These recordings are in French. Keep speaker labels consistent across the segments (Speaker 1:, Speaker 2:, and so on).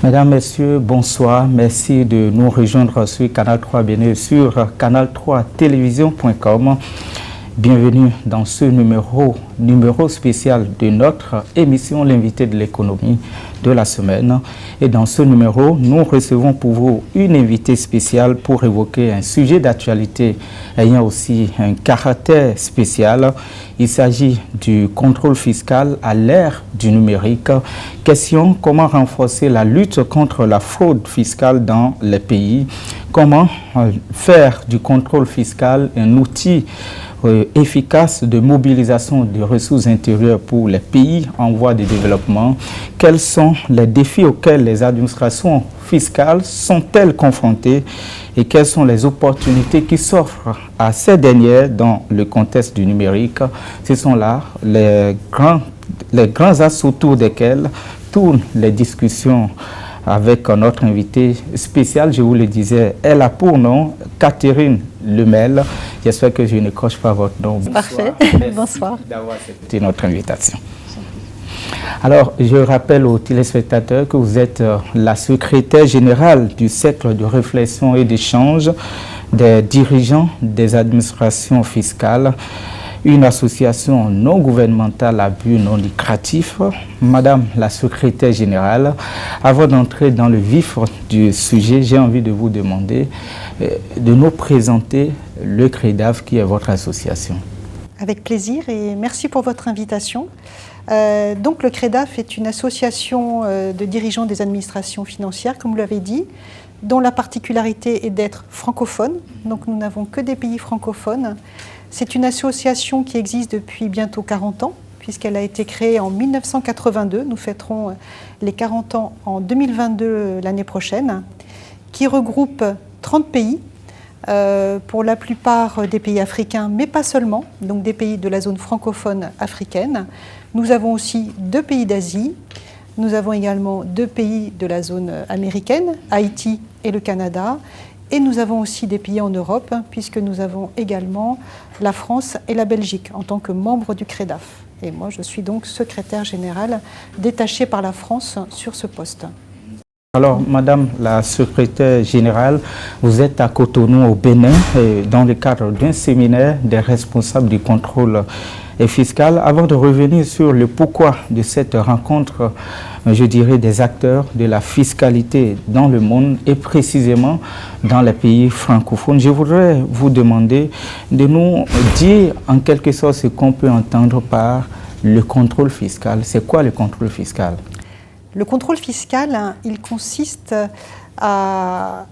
Speaker 1: Mesdames, Messieurs, bonsoir. Merci de nous rejoindre sur Canal 3 Bénin, sur canal3télévision.com. Bienvenue dans ce numéro spécial de notre émission L'invité de l'économie de la semaine. Et dans ce numéro, nous recevons pour vous une invitée spéciale pour évoquer un sujet d'actualité ayant aussi un caractère spécial. Il s'agit du contrôle fiscal à l'ère du numérique. Question: comment renforcer la lutte contre la fraude fiscale dans les pays? Comment faire du contrôle fiscal un outil efficace de mobilisation des ressources intérieures pour les pays en voie de développement? Quels sont les défis auxquels les administrations fiscales sont-elles confrontées et quelles sont les opportunités qui s'offrent à ces dernières dans le contexte du numérique? Ce sont là les grands axes autour desquels tournent les discussions avec notre invité spécial. Je vous le disais, elle a pour nom Catherine Lemel. J'espère que je ne coche pas votre nom.
Speaker 2: Parfait. Bonsoir.
Speaker 1: D'avoir accepté notre invitation. Alors, je rappelle aux téléspectateurs que vous êtes la secrétaire générale du Cercle de réflexion et d'échange des dirigeants des administrations fiscales, une association non gouvernementale à but non lucratif. Madame la secrétaire générale, avant d'entrer dans le vif du sujet, j'ai envie de vous demander de nous présenter le CREDAF, qui est votre association.
Speaker 2: Avec plaisir et merci pour votre invitation. Donc le CREDAF est une association de dirigeants des administrations financières, comme vous l'avez dit, dont la particularité est d'être francophone. Donc nous n'avons que des pays francophones. C'est une association qui existe depuis bientôt 40 ans, puisqu'elle a été créée en 1982. Nous fêterons les 40 ans en 2022 l'année prochaine, qui regroupe 30 pays, pour la plupart des pays africains, mais pas seulement, donc des pays de la zone francophone africaine. Nous avons aussi 2 pays d'Asie. Nous avons également 2 pays de la zone américaine, Haïti et le Canada. Et nous avons aussi des pays en Europe, puisque nous avons également la France et la Belgique en tant que membres du CREDAF. Et moi, je suis donc secrétaire générale détachée par la France sur ce poste.
Speaker 1: Alors, Madame la secrétaire générale, vous êtes à Cotonou, au Bénin, dans le cadre d'un séminaire des responsables du contrôle fiscal. Avant de revenir sur le pourquoi de cette rencontre, je dirais, des acteurs de la fiscalité dans le monde et précisément dans les pays francophones, je voudrais vous demander de nous dire en quelque sorte ce qu'on peut entendre par le contrôle fiscal. C'est quoi le contrôle fiscal?
Speaker 2: Le contrôle fiscal, il consiste à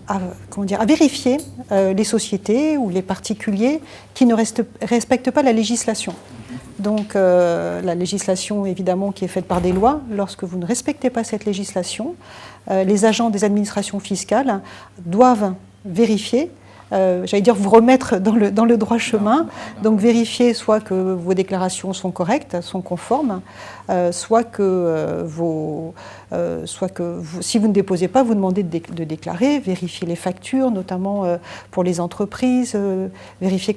Speaker 2: vérifier les sociétés ou les particuliers qui ne respectent pas la législation. Donc la législation, évidemment, qui est faite par des lois. Lorsque vous ne respectez pas cette législation, les agents des administrations fiscales doivent vérifier, j'allais dire vous remettre dans le droit chemin, donc vérifier soit que vos déclarations sont correctes, sont conformes, soit que si vous ne déposez pas, vous demandez de déclarer, vérifier les factures, notamment pour les entreprises, vérifier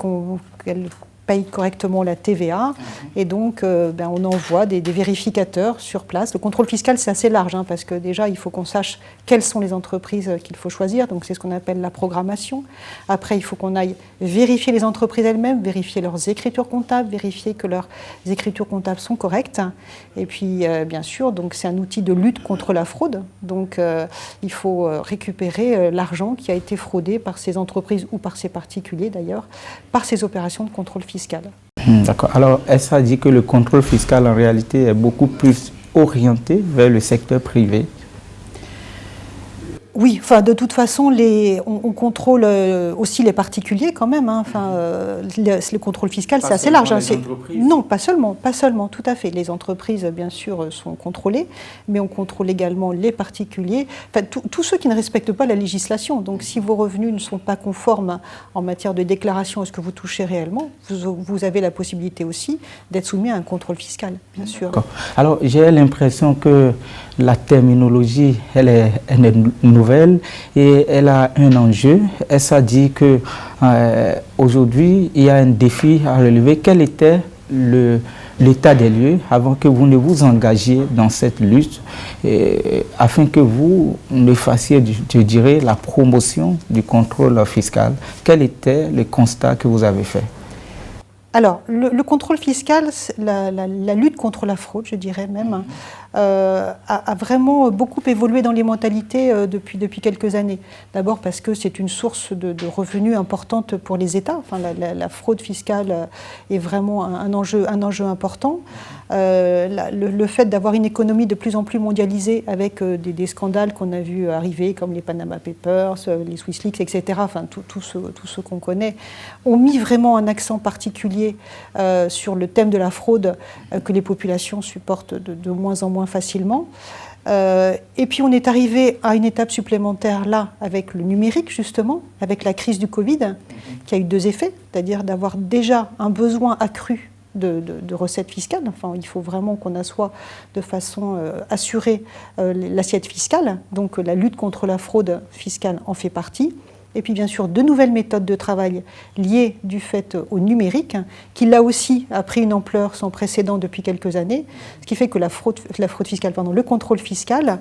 Speaker 2: qu'elles paye correctement la TVA, et donc on envoie des vérificateurs sur place. Le contrôle fiscal, c'est assez large, parce que déjà, il faut qu'on sache quelles sont les entreprises qu'il faut choisir, donc c'est ce qu'on appelle la programmation. Après, il faut qu'on aille vérifier les entreprises elles-mêmes, vérifier leurs écritures comptables, vérifier que leurs écritures comptables sont correctes. Et puis, bien sûr, donc c'est un outil de lutte contre la fraude, donc il faut récupérer l'argent qui a été fraudé par ces entreprises ou par ces particuliers, d'ailleurs, par ces opérations de contrôle fiscal.
Speaker 1: D'accord. Alors, est-ce à dire que le contrôle fiscal, en réalité, est beaucoup plus orienté vers le secteur privé?
Speaker 2: Oui, enfin, de toute façon, on contrôle aussi les particuliers quand même. Le contrôle fiscal, c'est assez large. Non, pas seulement, tout à fait. Les entreprises, bien sûr, sont contrôlées, mais on contrôle également les particuliers, tous ceux qui ne respectent pas la législation. Donc, si vos revenus ne sont pas conformes en matière de déclaration à ce que vous touchez réellement, vous avez la possibilité aussi d'être soumis à un contrôle fiscal, bien sûr.
Speaker 1: Alors, j'ai l'impression que la terminologie, elle est nouvelle et elle a un enjeu. Est-ce à dire que aujourd'hui, il y a un défi à relever? Quel était l'état des lieux avant que vous ne vous engagiez dans cette lutte, afin que vous ne fassiez, je dirais, la promotion du contrôle fiscal. Quel était le constat que vous avez fait?
Speaker 2: Alors, le contrôle fiscal, la lutte contre la fraude, je dirais même, a vraiment beaucoup évolué dans les mentalités depuis quelques années. D'abord parce que c'est une source de revenus importante pour les États. Enfin, la fraude fiscale est vraiment un enjeu important. Le fait d'avoir une économie de plus en plus mondialisée avec des scandales qu'on a vus arriver, comme les Panama Papers, les SwissLeaks, etc., enfin, tous ceux qu'on connaît, ont mis vraiment un accent particulier sur le thème de la fraude que les populations supportent de moins en moins facilement. Et puis on est arrivé à une étape supplémentaire là avec le numérique justement, avec la crise du Covid, qui a eu deux effets, c'est-à-dire d'avoir déjà un besoin accru de recettes fiscales. Enfin, il faut vraiment qu'on assoie de façon assurée l'assiette fiscale, donc la lutte contre la fraude fiscale en fait partie. Et puis bien sûr de nouvelles méthodes de travail liées du fait au numérique, qui là aussi a pris une ampleur sans précédent depuis quelques années, ce qui fait que la fraude fiscale, le contrôle fiscal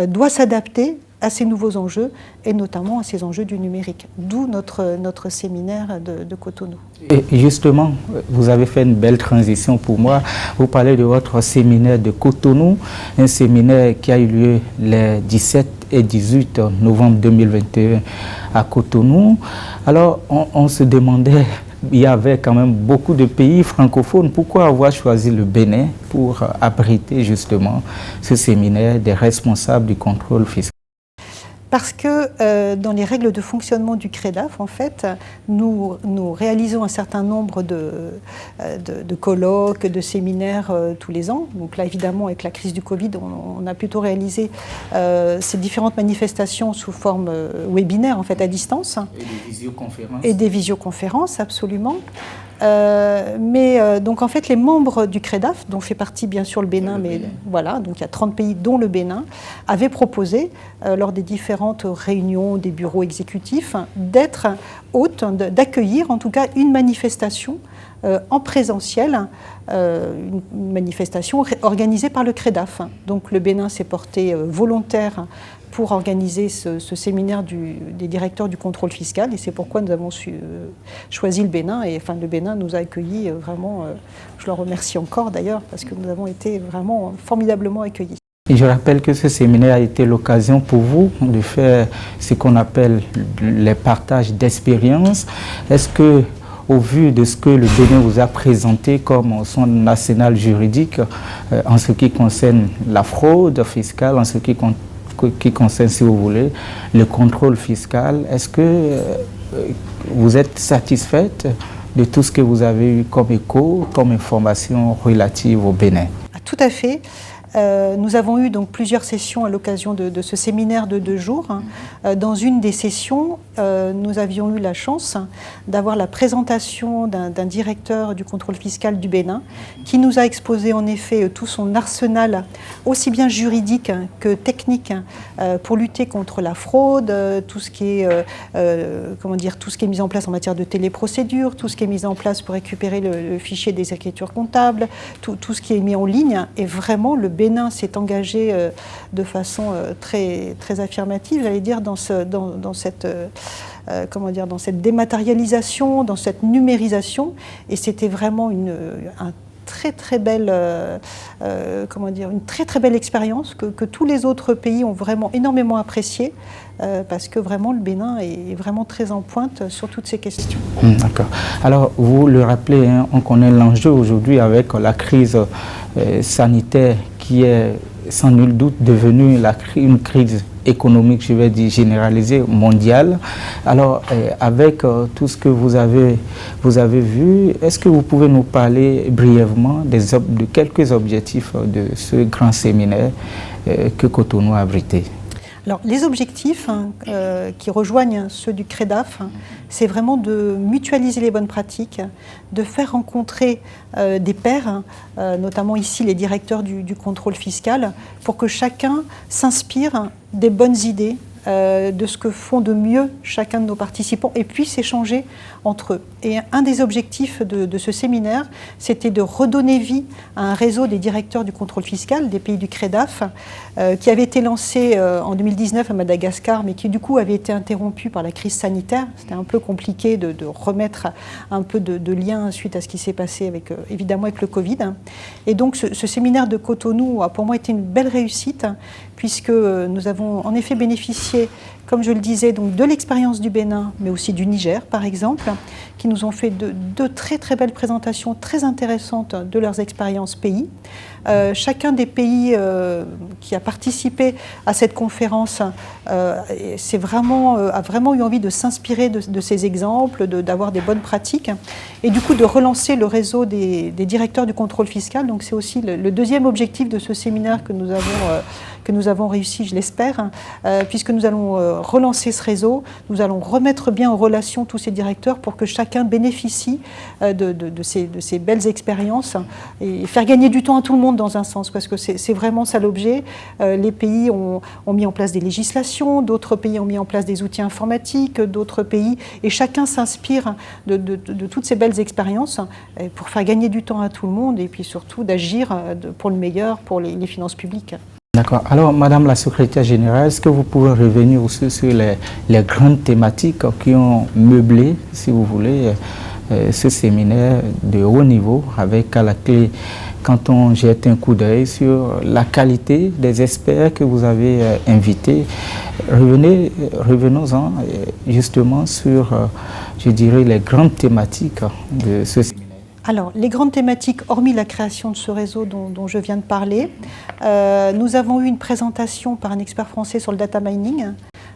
Speaker 2: doit s'adapter à ces nouveaux enjeux et notamment à ces enjeux du numérique, d'où notre séminaire de Cotonou.
Speaker 1: Et justement, vous avez fait une belle transition pour moi. Vous parlez de votre séminaire de Cotonou, un séminaire qui a eu lieu les 17 et 18 novembre 2021 à Cotonou. Alors, on se demandait, il y avait quand même beaucoup de pays francophones, pourquoi avoir choisi le Bénin pour abriter justement ce séminaire des responsables du contrôle fiscal?
Speaker 2: Parce que dans les règles de fonctionnement du CREDAF, en fait, nous réalisons un certain nombre de colloques, de séminaires tous les ans. Donc là, évidemment, avec la crise du Covid, on a plutôt réalisé ces différentes manifestations sous forme webinaire, en fait, à distance.
Speaker 1: Et des visioconférences.
Speaker 2: Et des visioconférences, absolument. Donc en fait les membres du CREDAF, dont fait partie bien sûr le Bénin, voilà, donc il y a 30 pays dont le Bénin, avaient proposé lors des différentes réunions des bureaux exécutifs d'être hôtes, d'accueillir en tout cas une manifestation en présentiel, une manifestation organisée par le CREDAF. Donc le Bénin s'est porté volontaire pour organiser ce séminaire des directeurs du contrôle fiscal, et c'est pourquoi nous avons choisi le Bénin, et enfin le Bénin nous a accueillis vraiment, je leur remercie encore d'ailleurs, parce que nous avons été vraiment formidablement accueillis.
Speaker 1: Et je rappelle que ce séminaire a été l'occasion pour vous de faire ce qu'on appelle les partages d'expériences. Est-ce que, au vu de ce que le Bénin vous a présenté comme son arsenal juridique en ce qui concerne la fraude fiscale, en ce qui concerne, si vous voulez, le contrôle fiscal, est-ce que vous êtes satisfaite de tout ce que vous avez eu comme écho, comme information relative au Bénin?
Speaker 2: Tout à fait. Nous avons eu donc plusieurs sessions à l'occasion de ce séminaire de 2 jours. Dans une des sessions, nous avions eu la chance d'avoir la présentation d'un directeur du contrôle fiscal du Bénin qui nous a exposé en effet tout son arsenal, aussi bien juridique que technique, pour lutter contre la fraude, tout ce qui est, tout ce qui est mis en place en matière de téléprocédure, tout ce qui est mis en place pour récupérer le fichier des écritures comptables, tout ce qui est mis en ligne. Et vraiment, le Bénin s'est engagé de façon très, très affirmative, j'allais dire, dans cette dématérialisation, dans cette numérisation, et c'était vraiment une très belle expérience que tous les autres pays ont vraiment énormément apprécié, parce que vraiment le Bénin est vraiment très en pointe sur toutes ces questions.
Speaker 1: D'accord. Alors vous le rappelez, hein, on connaît l'enjeu aujourd'hui avec la crise sanitaire qui est sans nul doute devenue une crise économique, je vais dire généralisée, mondiale. Alors, avec tout ce que vous avez vu, est-ce que vous pouvez nous parler brièvement de quelques objectifs de ce grand séminaire que Cotonou a abrité?
Speaker 2: Alors, les objectifs qui rejoignent ceux du CREDAF, c'est vraiment de mutualiser les bonnes pratiques, de faire rencontrer des pairs, notamment ici les directeurs du contrôle fiscal, pour que chacun s'inspire des bonnes idées de ce que font de mieux chacun de nos participants et puissent échanger entre eux. Et un des objectifs de ce séminaire, c'était de redonner vie à un réseau des directeurs du contrôle fiscal des pays du CREDAF, qui avait été lancé en 2019 à Madagascar, mais qui du coup avait été interrompu par la crise sanitaire. C'était un peu compliqué de remettre un peu de lien suite à ce qui s'est passé avec, évidemment avec le Covid. Et donc ce séminaire de Cotonou a pour moi été une belle réussite, puisque nous avons en effet bénéficié, comme je le disais, donc de l'expérience du Bénin, mais aussi du Niger, par exemple, qui nous ont fait de très très belles présentations très intéressantes de leurs expériences pays. Chacun des pays qui a participé à cette conférence a vraiment eu envie de s'inspirer de ces exemples, d'avoir des bonnes pratiques, et du coup de relancer le réseau des directeurs du contrôle fiscal. Donc c'est aussi le deuxième objectif de ce séminaire que nous avons réussi, je l'espère, puisque nous allons relancer ce réseau, nous allons remettre bien en relation tous ces directeurs pour que chacun bénéficie de ces belles expériences et faire gagner du temps à tout le monde dans un sens, parce que c'est vraiment ça l'objet. Les pays ont mis en place des législations, d'autres pays ont mis en place des outils informatiques, d'autres pays, et chacun s'inspire de toutes ces belles expériences pour faire gagner du temps à tout le monde et puis surtout d'agir pour le meilleur pour les finances publiques.
Speaker 1: D'accord. Alors, Madame la Secrétaire Générale, est-ce que vous pouvez revenir aussi sur les grandes thématiques qui ont meublé, si vous voulez, ce séminaire de haut niveau, avec à la clé, quand on jette un coup d'œil sur la qualité des experts que vous avez invités, revenons-en justement sur, je dirais, les grandes thématiques de ce séminaire.
Speaker 2: Alors, les grandes thématiques, hormis la création de ce réseau dont je viens de parler, nous avons eu une présentation par un expert français sur le data mining.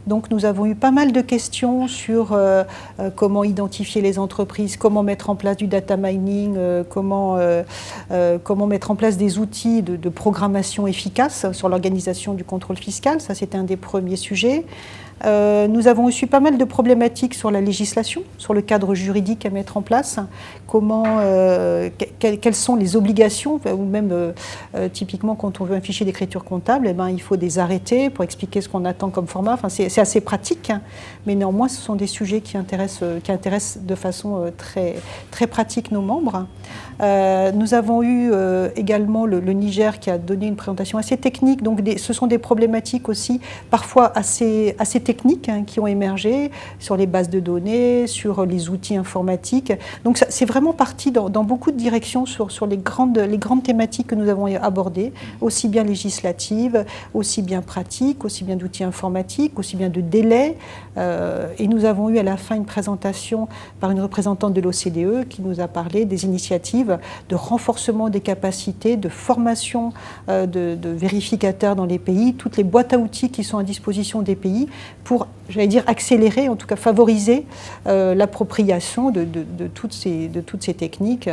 Speaker 2: Donc nous avons eu pas mal de questions sur comment identifier les entreprises, comment mettre en place du data mining, comment mettre en place des outils de programmation efficaces sur l'organisation du contrôle fiscal. Ça, c'était un des premiers sujets. Nous avons aussi pas mal de problématiques sur la législation, sur le cadre juridique à mettre en place, quelles sont les obligations, ou même typiquement quand on veut un fichier d'écriture comptable, il faut des arrêtés pour expliquer ce qu'on attend comme format. Enfin, c'est assez pratique, mais néanmoins ce sont des sujets qui intéressent de façon très, très pratique nos membres. Nous avons eu également le Niger qui a donné une présentation assez technique, donc ce sont des problématiques aussi parfois assez techniques qui ont émergé sur les bases de données, sur les outils informatiques. Donc c'est vraiment parti dans beaucoup de directions sur les grandes thématiques que nous avons abordées, aussi bien législatives, aussi bien pratiques, aussi bien d'outils informatiques, aussi bien de délais. Et nous avons eu à la fin une présentation par une représentante de l'OCDE qui nous a parlé des initiatives de renforcement des capacités, de formation de vérificateurs dans les pays, toutes les boîtes à outils qui sont à disposition des pays pour, j'allais dire, accélérer, en tout cas favoriser l'appropriation de toutes ces techniques,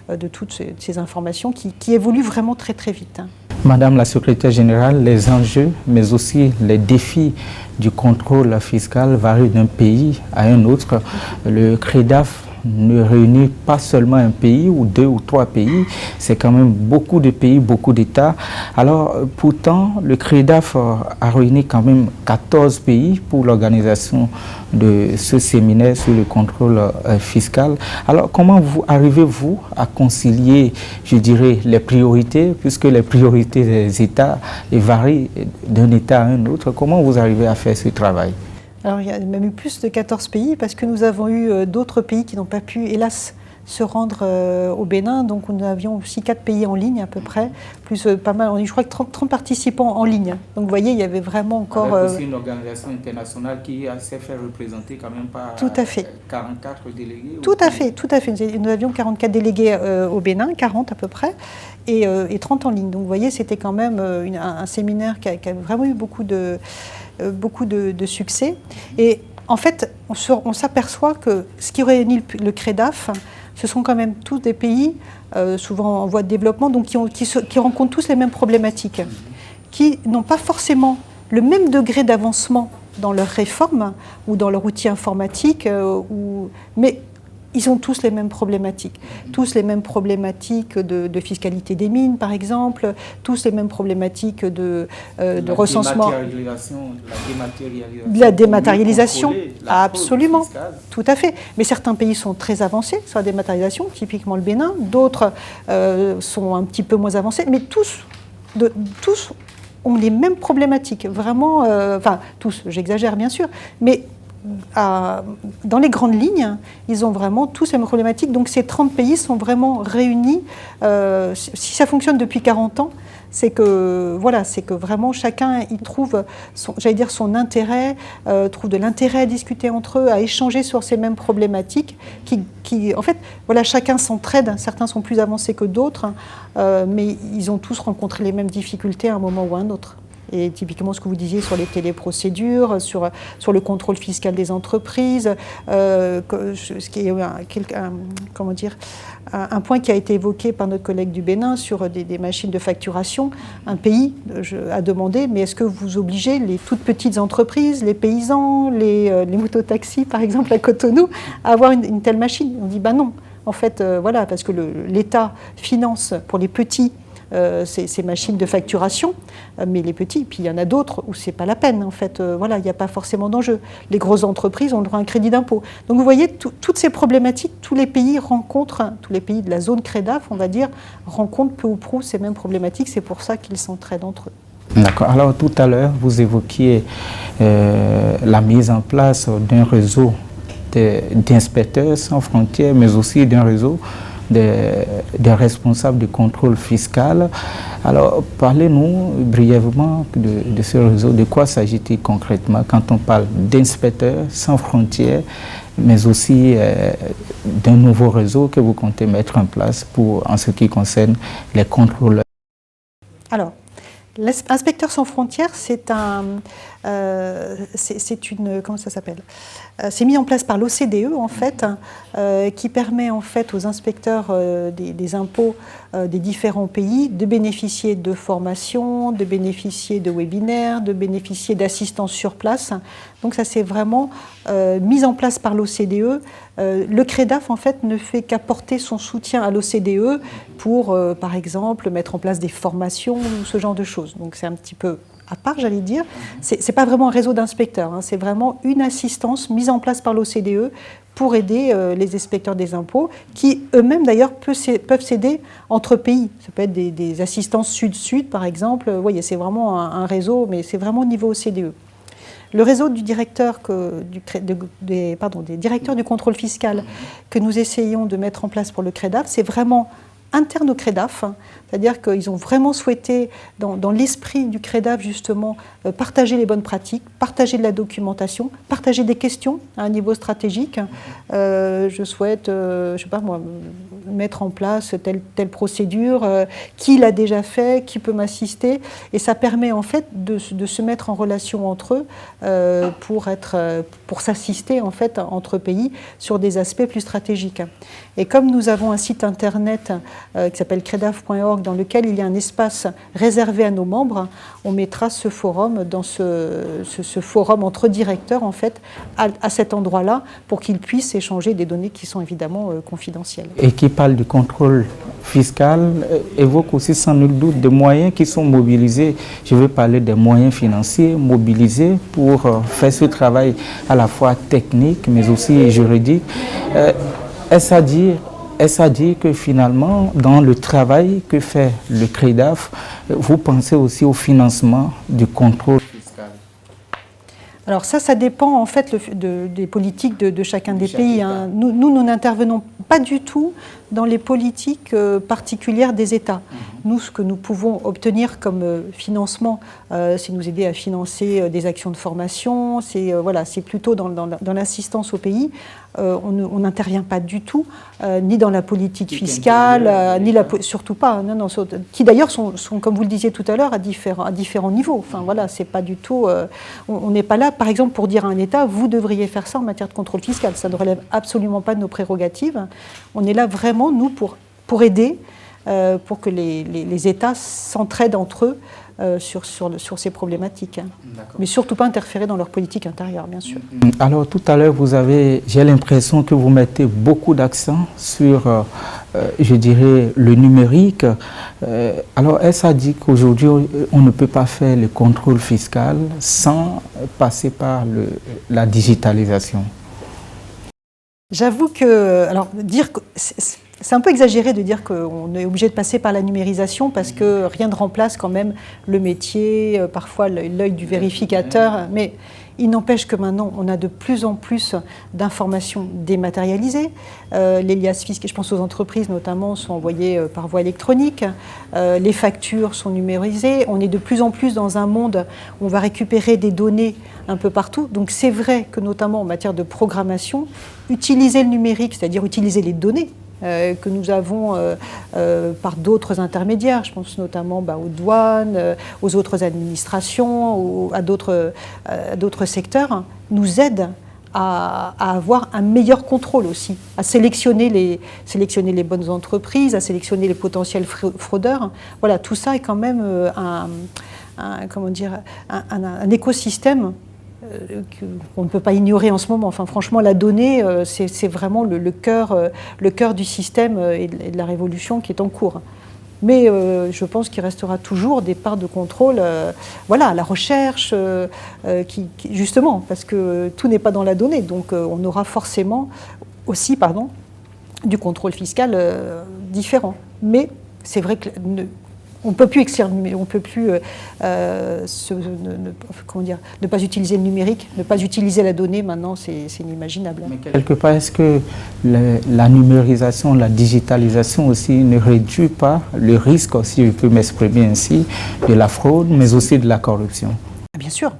Speaker 2: de toutes ces informations qui évoluent vraiment très très vite.
Speaker 1: Madame la Secrétaire Générale, les enjeux, mais aussi les défis du contrôle fiscal varient d'un pays à un autre. Le CREDAF ne réunit pas seulement un pays ou deux ou trois pays, c'est quand même beaucoup de pays, beaucoup d'États. Alors pourtant, le CREDAF a réuni quand même 14 pays pour l'organisation de ce séminaire sur le contrôle fiscal. Alors comment arrivez-vous à concilier, je dirais, les priorités, puisque les priorités des États varient d'un État à un autre? Comment vous arrivez à faire ce travail?
Speaker 2: Alors, il y a même eu plus de 14 pays parce que nous avons eu d'autres pays qui n'ont pas pu, hélas, se rendre au Bénin. Donc, nous avions aussi 4 pays en ligne à peu près, plus pas mal, je crois que 30 participants en ligne. Donc, vous voyez, il y avait vraiment encore...
Speaker 1: Avec aussi une organisation internationale qui s'est fait représenter quand même par 44 délégués.
Speaker 2: Tout à fait. Nous avions 44 délégués au Bénin, 40 à peu près, et 30 en ligne. Donc, vous voyez, c'était quand même un séminaire qui a vraiment eu beaucoup de succès. Et en fait, on s'aperçoit que ce qui réunit le CREDAF, ce sont quand même tous des pays, souvent en voie de développement, donc qui rencontrent tous les mêmes problématiques, qui n'ont pas forcément le même degré d'avancement dans leurs réformes ou dans leur outil informatique, mais ils ont tous les mêmes problématiques. Tous les mêmes problématiques de fiscalité des mines, par exemple, tous les mêmes problématiques de recensement. La dématérialisation, absolument, tout à fait. Mais certains pays sont très avancés sur la dématérialisation, typiquement le Bénin, d'autres sont un petit peu moins avancés, mais tous ont les mêmes problématiques, vraiment, enfin tous, j'exagère bien sûr, mais dans les grandes lignes, ils ont vraiment tous ces mêmes problématiques. Donc ces 30 pays sont vraiment réunis. Si ça fonctionne depuis 40 ans, c'est que, voilà, c'est que vraiment chacun y trouve, son intérêt, trouve de l'intérêt à discuter entre eux, à échanger sur ces mêmes problématiques. En fait, voilà, chacun s'entraide. Certains sont plus avancés que d'autres, mais ils ont tous rencontré les mêmes difficultés à un moment ou à un autre. Et typiquement ce que vous disiez sur les téléprocédures, sur le contrôle fiscal des entreprises, ce qui est un point qui a été évoqué par notre collègue du Bénin sur des machines de facturation. Un pays a demandé, mais est-ce que vous obligez les toutes petites entreprises, les paysans, les mototaxis par exemple à Cotonou, à avoir une telle machine? On dit non. En fait, voilà, parce que l'État finance pour les petits ces machines de facturation, mais les petits, puis il y en a d'autres où c'est pas la peine, en fait, voilà, il n'y a pas forcément d'enjeu. Les grosses entreprises ont le droit à un crédit d'impôt. Donc vous voyez, toutes ces problématiques, tous les pays de la zone CREDAF, on va dire, rencontrent peu ou prou ces mêmes problématiques, c'est pour ça qu'ils s'entraident entre eux.
Speaker 1: D'accord. Alors tout à l'heure, vous évoquiez la mise en place d'un réseau d'inspecteurs sans frontières, mais aussi d'un réseau des responsables du contrôle fiscal. Alors, parlez-nous brièvement de ce réseau. De quoi s'agit-il concrètement quand on parle d'inspecteurs sans frontières, mais aussi d'un nouveau réseau que vous comptez mettre en place en ce qui concerne les contrôleurs?
Speaker 2: Alors, l'Inspecteur sans frontières, c'est comment ça s'appelle? C'est mis en place par l'OCDE en fait, qui permet en fait aux inspecteurs des impôts des différents pays de bénéficier de formations, de bénéficier de webinaires, de bénéficier d'assistance sur place. Donc ça c'est vraiment mis en place par l'OCDE. Le CREDAF en fait ne fait qu'apporter son soutien à l'OCDE pour par exemple mettre en place des formations ou ce genre de choses. Donc c'est un petit peu à part, j'allais dire. C'est pas vraiment un réseau d'inspecteurs, hein, c'est vraiment une assistance mise en place par l'OCDE pour aider les inspecteurs des impôts, qui eux-mêmes d'ailleurs peuvent s'aider entre pays. Ça peut être des assistances sud-sud par exemple. Vous voyez, c'est vraiment un réseau, mais c'est vraiment au niveau OCDE. Le réseau du directeur des directeurs du contrôle fiscal que nous essayons de mettre en place pour le CREDAF, c'est vraiment interne au CREDAF, c'est-à-dire qu'ils ont vraiment souhaité, dans l'esprit du CREDAF justement, partager les bonnes pratiques, partager de la documentation, partager des questions à un niveau stratégique. Je souhaite, je sais pas moi, mettre en place telle procédure, qui l'a déjà fait, qui peut m'assister, et ça permet en fait de se mettre en relation entre eux pour s'assister en fait entre pays sur des aspects plus stratégiques. Et comme nous avons un site internet qui s'appelle credaf.org, dans lequel il y a un espace réservé à nos membres, on mettra ce forum dans ce forum entre directeurs en fait à cet endroit-là pour qu'ils puissent échanger des données qui sont évidemment confidentielles.
Speaker 1: Et qui parle du contrôle fiscal évoque aussi sans nul doute des moyens qui sont mobilisés. Je veux parler des moyens financiers mobilisés pour faire ce travail à la fois technique mais aussi juridique. Est-ce à dire que finalement, dans le travail que fait le CREDAF, vous pensez aussi au financement du contrôle fiscal?
Speaker 2: Alors ça dépend en fait des politiques de chacun des pays. Hein. Nous n'intervenons pas du tout dans les politiques particulières des États. Nous, ce que nous pouvons obtenir comme financement, c'est nous aider à financer des actions de formation, c'est plutôt dans l'assistance au pays. On n'intervient pas du tout, ni dans la politique fiscale, surtout pas, non, qui d'ailleurs sont, comme vous le disiez tout à l'heure, à différents niveaux. Enfin voilà, c'est pas du tout, on n'est pas là, par exemple, pour dire à un État, vous devriez faire ça en matière de contrôle fiscal. Ça ne relève absolument pas de nos prérogatives. On est là vraiment, nous, pour aider, pour que les États s'entraident entre eux sur ces problématiques. Mais surtout pas interférer dans leur politique intérieure, bien sûr.
Speaker 1: Alors tout à l'heure, j'ai l'impression que vous mettez beaucoup d'accent sur, je dirais, le numérique. Alors est-ce à dire qu'aujourd'hui, on ne peut pas faire le contrôle fiscal sans passer par la digitalisation?
Speaker 2: J'avoue que, alors dire que c'est un peu exagéré de dire qu'on est obligé de passer par la numérisation parce que rien ne remplace quand même le métier, parfois l'œil du vérificateur, mais il n'empêche que maintenant on a de plus en plus d'informations dématérialisées. Les liasses fiscales, je pense aux entreprises notamment, sont envoyées par voie électronique, les factures sont numérisées, on est de plus en plus dans un monde où on va récupérer des données un peu partout, donc c'est vrai que notamment en matière de programmation, utiliser le numérique, c'est-à-dire utiliser les données que nous avons par d'autres intermédiaires, je pense notamment aux douanes, aux autres administrations, à d'autres secteurs, nous aide à avoir un meilleur contrôle aussi, à sélectionner les bonnes entreprises, à sélectionner les potentiels fraudeurs. Voilà, tout ça est quand même un écosystème qu'on ne peut pas ignorer en ce moment. Enfin, franchement, la donnée, c'est vraiment le cœur du système et de la révolution qui est en cours. Mais je pense qu'il restera toujours des parts de contrôle, à la recherche, justement, parce que tout n'est pas dans la donnée. Donc on aura forcément aussi, du contrôle fiscal différent. Mais c'est vrai que on ne peut plus ne pas utiliser le numérique, ne pas utiliser la donnée, maintenant c'est inimaginable.
Speaker 1: Mais quelque part, est-ce que la numérisation, la digitalisation aussi ne réduit pas le risque, si je peux m'exprimer ainsi, de la fraude, mais aussi de la corruption?
Speaker 2: Bien sûr.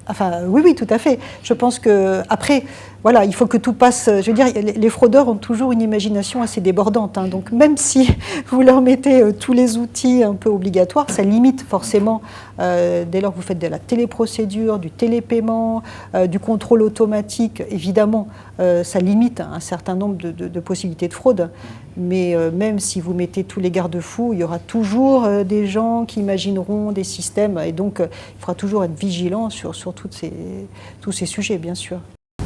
Speaker 2: Enfin, oui, tout à fait. Je pense que après, voilà, il faut que tout passe. Je veux dire, les fraudeurs ont toujours une imagination assez débordante. Donc, même si vous leur mettez tous les outils un peu obligatoires, ça limite forcément, dès lors que vous faites de la téléprocédure, du télépaiement, du contrôle automatique, évidemment, ça limite un certain nombre de possibilités de fraude. Mais même si vous mettez tous les garde-fous, il y aura toujours des gens qui imagineront des systèmes. Et donc, il faudra toujours être vigilant sur tous ces sujets, bien sûr.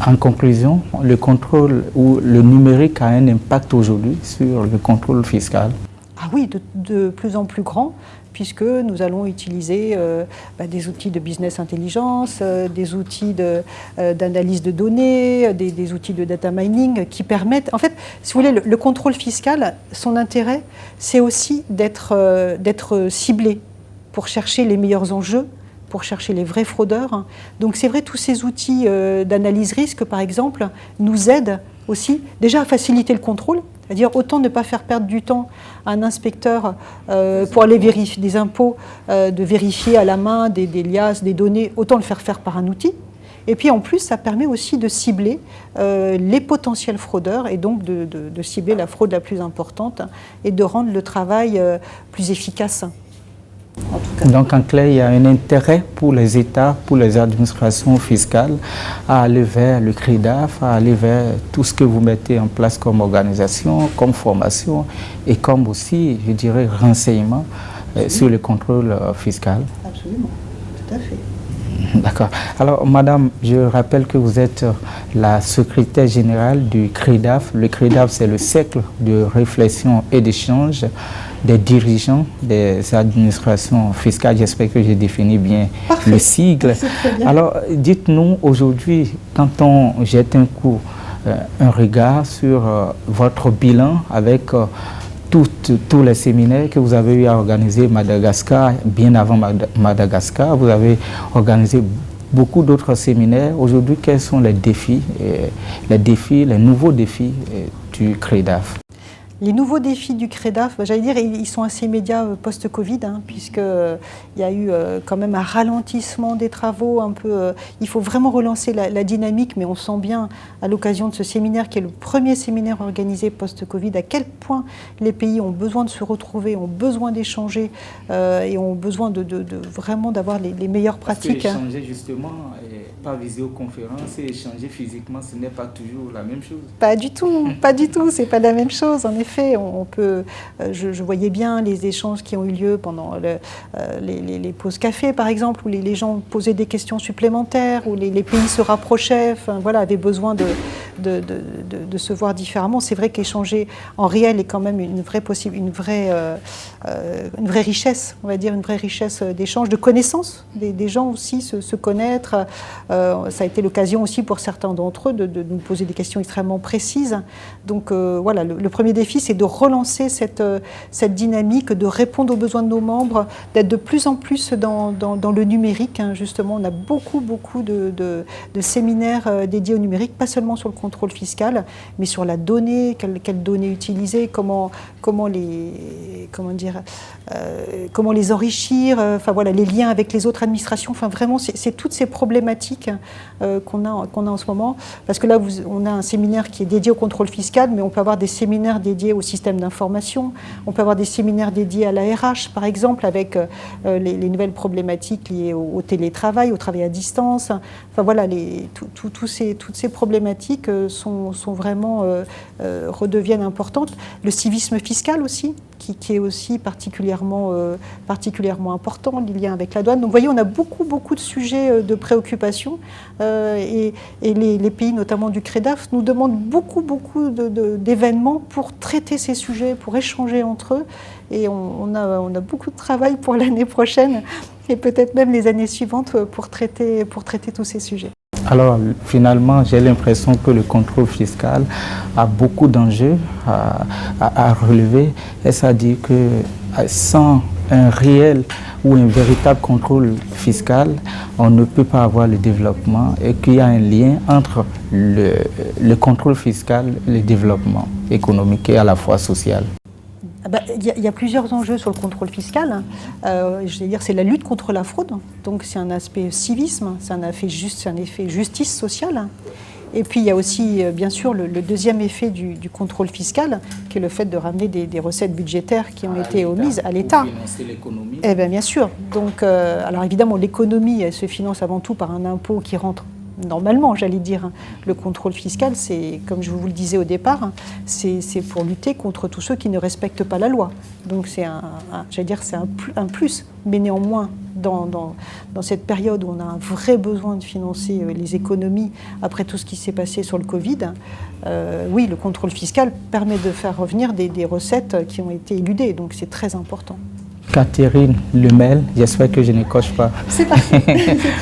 Speaker 1: En conclusion, le contrôle ou le numérique a un impact aujourd'hui sur le contrôle fiscal?
Speaker 2: Ah oui, de plus en plus grand, puisque nous allons utiliser des outils de business intelligence, des outils d'analyse de données, des outils de data mining qui permettent... En fait, si vous voulez, le contrôle fiscal, son intérêt, c'est aussi d'être ciblé pour chercher les meilleurs enjeux, pour chercher les vrais fraudeurs. Donc c'est vrai, tous ces outils d'analyse risque, par exemple, nous aident aussi déjà à faciliter le contrôle, c'est-à-dire autant ne pas faire perdre du temps à un inspecteur pour aller vérifier des impôts, de vérifier à la main des liasses, des données, autant le faire par un outil. Et puis en plus, ça permet aussi de cibler les potentiels fraudeurs et donc de cibler la fraude la plus importante et de rendre le travail plus efficace.
Speaker 1: Donc en clair, il y a un intérêt pour les États, pour les administrations fiscales à aller vers le CREDAF, à aller vers tout ce que vous mettez en place comme organisation, comme formation et comme aussi, je dirais, renseignement sur le contrôle fiscal.
Speaker 2: Absolument, tout à fait.
Speaker 1: D'accord. Alors, madame, je rappelle que vous êtes la secrétaire générale du CREDAF. Le CREDAF, c'est le cercle de réflexion et d'échange des dirigeants des administrations fiscales. J'espère que j'ai défini bien le sigle. Alors, dites-nous aujourd'hui, quand on jette un regard sur votre bilan avec tous les séminaires que vous avez eu à organiser à Madagascar, bien avant Madagascar, vous avez organisé beaucoup d'autres séminaires. Aujourd'hui, quels sont les nouveaux défis du CREDAF?
Speaker 2: Les nouveaux défis du CREDAF, j'allais dire, ils sont assez immédiats post-Covid, puisqu'il y a eu quand même un ralentissement des travaux, un peu. Il faut vraiment relancer la dynamique, mais on sent bien à l'occasion de ce séminaire, qui est le premier séminaire organisé post-Covid, à quel point les pays ont besoin de se retrouver, ont besoin d'échanger et ont besoin vraiment d'avoir les meilleures pratiques.
Speaker 1: Parce que échanger justement, par visioconférence et échanger physiquement, ce n'est pas toujours la même chose.
Speaker 2: Pas du tout, c'est pas la même chose, en effet. effet, je voyais bien les échanges qui ont eu lieu pendant les pauses café, par exemple, où les gens posaient des questions supplémentaires, où les pays se rapprochaient, enfin, voilà, avaient besoin de se voir différemment. C'est vrai qu'échanger en réel est quand même une vraie richesse, on va dire, une vraie richesse d'échange, de connaissances des gens aussi, se connaître. Ça a été l'occasion aussi pour certains d'entre eux de nous poser des questions extrêmement précises. Donc voilà, le premier défi, c'est de relancer cette dynamique, de répondre aux besoins de nos membres, d'être de plus en plus dans le numérique. Hein, justement, on a beaucoup de séminaires dédiés au numérique, pas seulement sur le contrôle fiscal, mais sur la donnée, quelles données utiliser, comment les enrichir, enfin voilà, les liens avec les autres administrations. Enfin vraiment, c'est toutes ces problématiques qu'on a en ce moment. Parce que là, on a un séminaire qui est dédié au contrôle fiscal, mais on peut avoir des séminaires dédiés au système d'information. On peut avoir des séminaires dédiés à la RH, par exemple, avec les nouvelles problématiques liées au télétravail, au travail à distance. Enfin voilà, toutes ces problématiques sont vraiment redeviennent importantes. Le civisme fiscal aussi, qui est aussi particulièrement important, les liens avec la douane. Donc vous voyez, on a beaucoup de sujets de préoccupation et les pays, notamment du CREDAF, nous demandent beaucoup d'événements pour traiter ces sujets, pour échanger entre eux. Et on a beaucoup de travail pour l'année prochaine et peut-être même les années suivantes pour traiter tous ces sujets.
Speaker 1: Alors finalement, j'ai l'impression que le contrôle fiscal a beaucoup d'enjeux à relever. Est-ce à dire que sans un réel ou un véritable contrôle fiscal, on ne peut pas avoir le développement et qu'il y a un lien entre le contrôle fiscal et le développement économique et à la fois social?
Speaker 2: Il y a plusieurs enjeux sur le contrôle fiscal. Je vais dire, c'est la lutte contre la fraude. Donc c'est un aspect civisme, c'est un effet justice sociale. Et puis il y a aussi, bien sûr, le deuxième effet du contrôle fiscal, qui est le fait de ramener des recettes budgétaires qui ont été omises à l'État.
Speaker 1: Pour financer l'économie.
Speaker 2: Eh bien sûr. Donc, alors évidemment, l'économie, elle se finance avant tout par un impôt qui rentre normalement, j'allais dire. Le contrôle fiscal, c'est, comme je vous le disais au départ, c'est pour lutter contre tous ceux qui ne respectent pas la loi. Donc c'est un plus. Mais néanmoins, dans cette période où on a un vrai besoin de financer les économies après tout ce qui s'est passé sur le Covid, oui, le contrôle fiscal permet de faire revenir des recettes qui ont été éludées. Donc c'est très important.
Speaker 1: Catherine Lemel, j'espère que je ne coche pas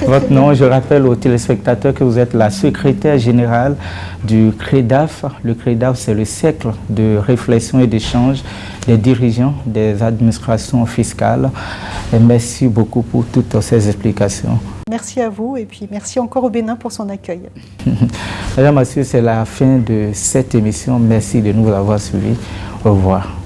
Speaker 2: votre
Speaker 1: nom. Je rappelle aux téléspectateurs que vous êtes la secrétaire générale du CREDAF. Le CREDAF, c'est le cercle de réflexion et d'échange des dirigeants des administrations fiscales. Et merci beaucoup pour toutes ces explications.
Speaker 2: Merci à vous et puis merci encore au Bénin pour son accueil.
Speaker 1: Mesdames, Messieurs, c'est la fin de cette émission. Merci de nous avoir suivis. Au revoir.